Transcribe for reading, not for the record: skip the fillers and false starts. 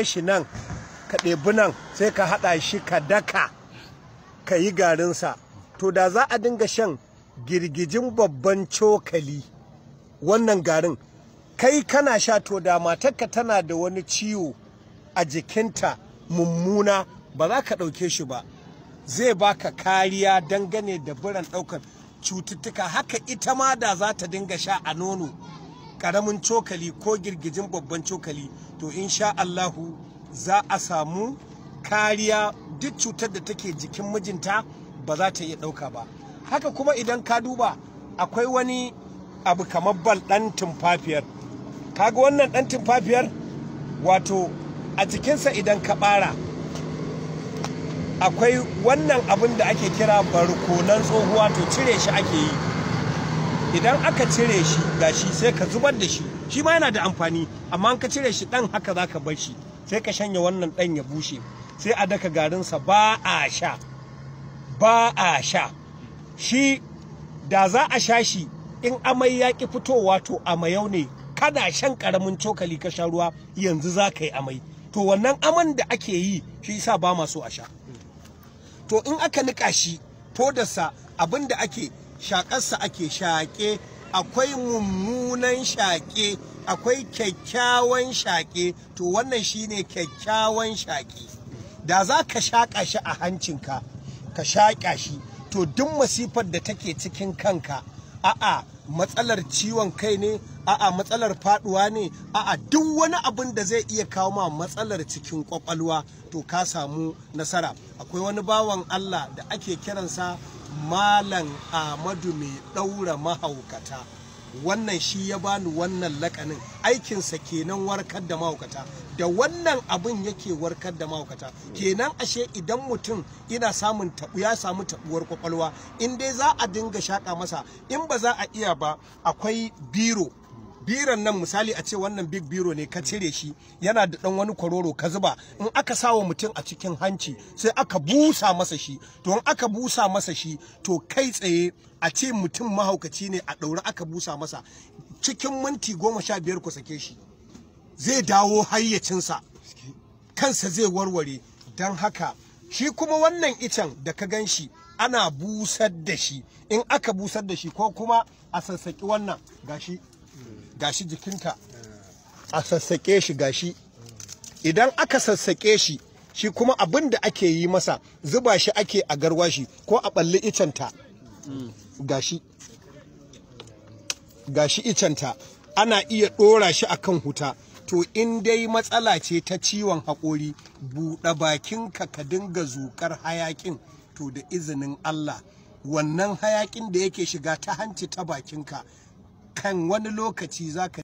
shi nan ka ɗebi nan sai ka haɗa shi ka daka ka yi garinsa. To da za a dinga shan girgijin babban cokali wannan garin kai kana sha, to da matarka tana da wani ciwo a jikinta mummuna ba za ka ɗauke shi ba, zai baka kariya dangane da biran ɗaukar cututtuka. Haka ita ma da za ta dinga sha a nono ƙaramin cokali ko girgijin babban cokali, to insha Allahu za a samu kariya, duk cutar da take jikin mijinta ba za ta iya ɗauka ba. Haka kuma idan ka duba akwai wani abu kamar bal ɗan tumfafiyar, kaga wannan ɗan tumfafiyar wato a jikinsa idan ka ɓara akwai wannan abin da ake kira barkonan tsohuwa, to cire shi ake yi. Idan aka cire shi gashi sai ka zubar da shi, shi ma yana da amfani, amma an ka cire shi ɗan haka za ka bar shi, sai ka shanya wannan ɗan ya bushe, sai a daka garinsa. Ba a sha shi, da za a sha shi in amai ya ƙi fitowa to amayau ne, kada shan ƙaramin cokali ka sha ruwa yanzu za ka yi amai, to wannan aman da ake yi shi yasa ba ma so a sha. To in aka niƙa shi fodarsa, abin da ake shaƙarsa ake shaƙe, akwai mummunan shaƙe, akwai kyakkyawan shaƙe, to wannan shine kyakkyawan shaƙe. Da za ka shaƙa shi a hancinka ka shaƙa shi, to duk masifar da take cikin kanka, a'a matsalar ciwon kai ne, a'a matsalar faduwa ne, a'a duk wani abin da zai iya kawo ma matsalar cikin kwakwalwa, to ka samu nasara. Akwai wani bawan Allah da ake kiransa Malam Ahmadu mai ɗaura mahaukata, wannan shi ya bani wannan lakanin, aikinsa kenan warkar da mahaukata, da wannan abin yake warkar da mahaukata. Kenan ashe idan mutum ina samun ya samu tabuwar kwakwalwa, in dai za a dinga shaka masa, in ba za a iya ba akwai biron nan, misali a ce wannan big biro ne, ka cire shi yana da dan wani kwaroro ka zuba, in aka sawa mutum a cikin hanci sai aka busa masa shi, to in aka busa masa shi, to kai tsaye a ce mutum mahaukaci ne a ɗaure aka busa masa, cikin minti 15 ku sake shi, zai dawo hayyacinsa, kansa zai warware. Don haka shi kuma wannan icen da ka gan shi ana busar da shi, in aka busar da shi ko kuma a sassaƙi wannan gashi jikinta a sassaƙe shi gashi, idan aka sassaƙe shi, shi kuma abin da ake yi masa zuba shi ake a garwashi ko a ɓalli icenta, gashi icenta ana iya ɗora shi akan huta. To in dai matsala ce ta ciwon haƙori, buɗe bakinka ka dinga zuƙar hayaƙin, to da izinin Allah wannan hayaƙin da yake shiga ta hanci ta bakinka, kan wani lokaci za ka